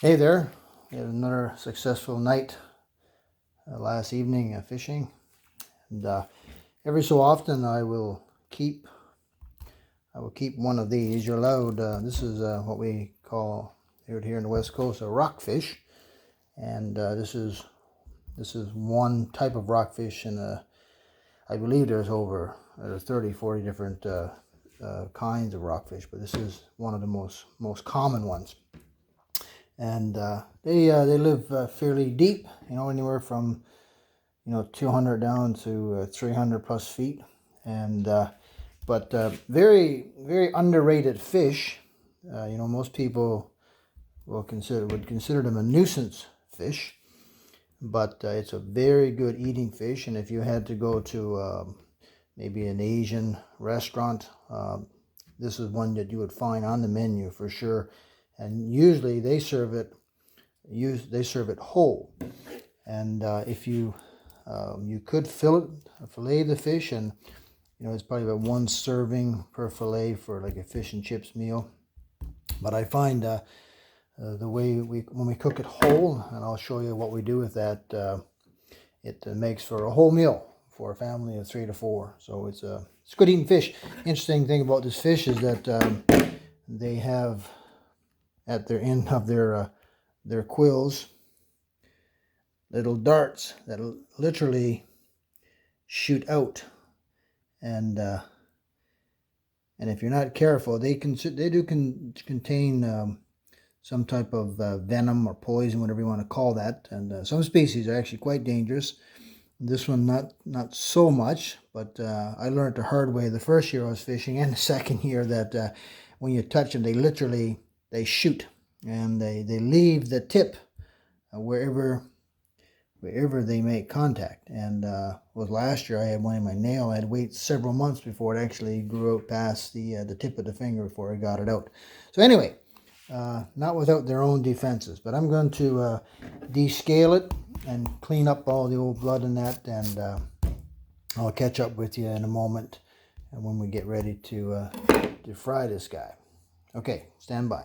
Hey there, we had another successful night last evening fishing, and every so often I will keep one of these. You're allowed. This is what we call here in the West Coast a rockfish, and this is one type of rockfish, and I believe there's 30, 40 different kinds of rockfish, but this is one of the most common ones. And they live fairly deep, anywhere from 200 down to 300 plus feet, and but very very underrated fish. Most people would consider them a nuisance fish, but it's a very good eating fish. And if you had to go to maybe an Asian restaurant, this is one that you would find on the menu for sure. And usually they serve it whole. And if you could fillet the fish, and it's probably about one serving per fillet for like a fish and chips meal. But I find the way when we cook it whole, and I'll show you what we do with that, it makes for a whole meal for a family of 3 to 4. So it's good eating fish. Interesting thing about this fish is that they have at their end of their quills little darts that literally shoot out, and if you're not careful, they do contain some type of venom or poison, whatever you want to call that. And some species are actually quite dangerous. This one not so much, but I learned the hard way the first year I was fishing, and the second year, that when you touch them, they shoot, and they leave the tip wherever they make contact. And last year I had one in my nail. I had to wait several months before it actually grew out past the tip of the finger before I got it out. So anyway, not without their own defenses, but I'm going to descale it and clean up all the old blood in that, and I'll catch up with you in a moment, and when we get ready to fry this guy. Okay, stand by.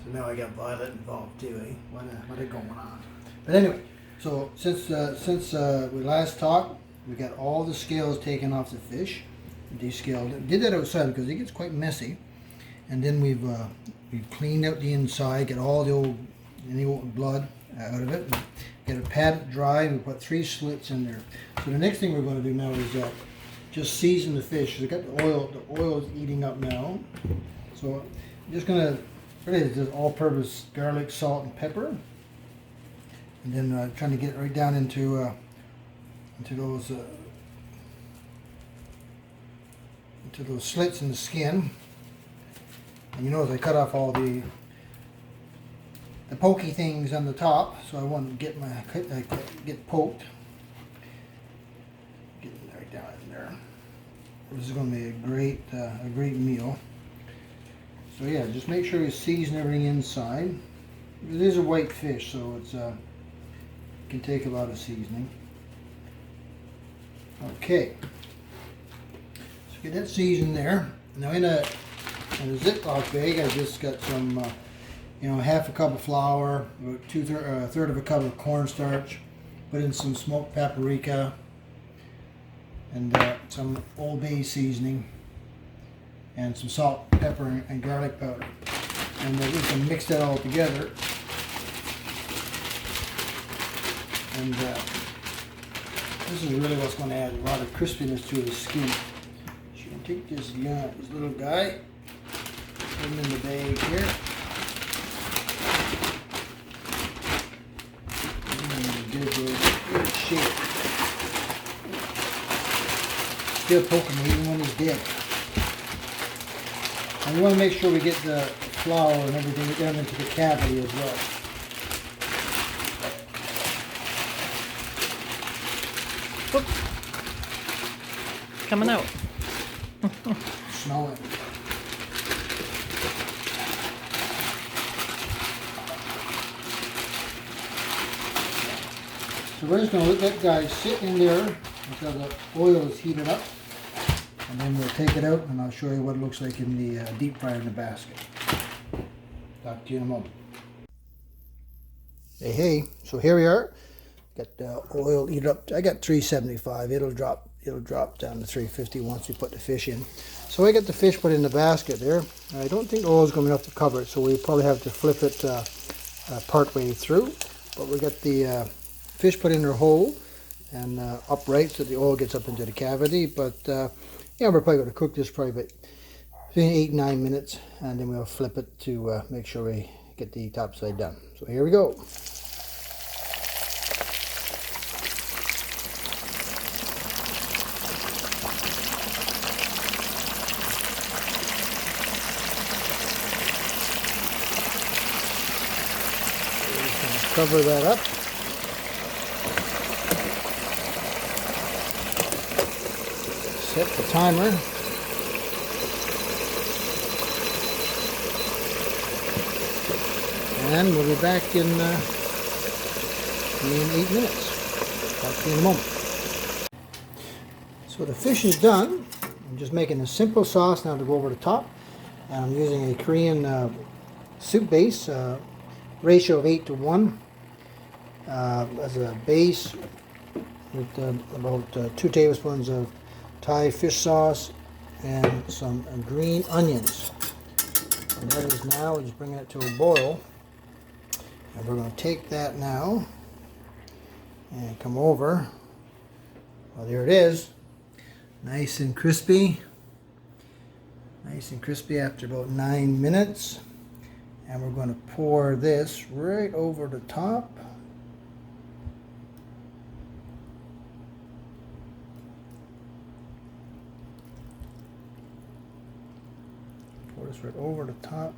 So now I got Violet involved too, eh? What is going on? But anyway, so since we last talked, we got all the scales taken off the fish, descaled it. Did that outside because it gets quite messy, and then we've cleaned out the inside, get all any old blood out of it, and get it padded dry. We put 3 slits in there. So the next thing we're going to do now is just season the fish. So we got the oil. The oil is eating up now. So I'm just going to. Really, it's just all-purpose garlic, salt, and pepper, and then trying to get it right down into those slits in the skin. And you notice I cut off all the pokey things on the top, so I want to get poked. Getting right down in there. This is going to be a great meal. So yeah, just make sure you season everything inside. It is a white fish, so it can take a lot of seasoning. Okay, so get that seasoned there. Now in a Ziploc bag, I just got some, half a cup of flour, a third of a cup of cornstarch. Put in some smoked paprika and some Old Bay seasoning, and some salt, pepper, and garlic powder. And we can mix that all together. And this is really what's going to add a lot of crispiness to the skin. So you can take this little guy, put him in the bag here. And give it a good shape. Still poking him even when he's dead. And we want to make sure we get the flour and everything down into the cavity as well. Whoop. Coming out. Smell it. So we're just going to let that guy sit in there until the oil is heated up. And then we'll take it out, and I'll show you what it looks like in the deep fryer in the basket. Talk to you in a moment. Hey, so here we are. Got the oil heated up. I got 375. It'll drop down to 350 once we put the fish in. So I got the fish put in the basket there. I don't think the oil is going to be enough to cover it, so we probably have to flip it part way through. But we got the fish put in their hole and upright so the oil gets up into the cavity. But yeah, we're probably going to cook this probably about 8-9 minutes, and then we'll flip it to make sure we get the top side done. So here we go. Cover that up. Set the timer. And we'll be back in 8 minutes. Talk to you in a moment. So the fish is done. I'm just making a simple sauce now to go over the top. And I'm using a Korean soup base, ratio of 8:1 as a base with about 2 tablespoons of Thai fish sauce and some green onions. And that is now just bringing it to a boil. And we're going to take that now and come over. Well, there it is. Nice and crispy. Nice and crispy after about 9 minutes. And we're going to pour this right over the top. Pour this right over the top.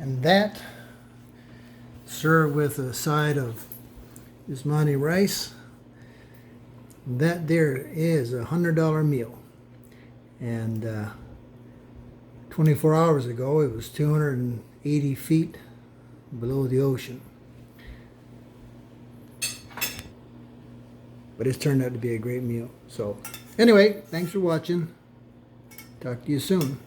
And that, served with a side of basmati rice. That there is a $100 meal. And 24 hours ago, it was 280 feet below the ocean. But it's turned out to be a great meal. So, anyway, thanks for watching. Talk to you soon.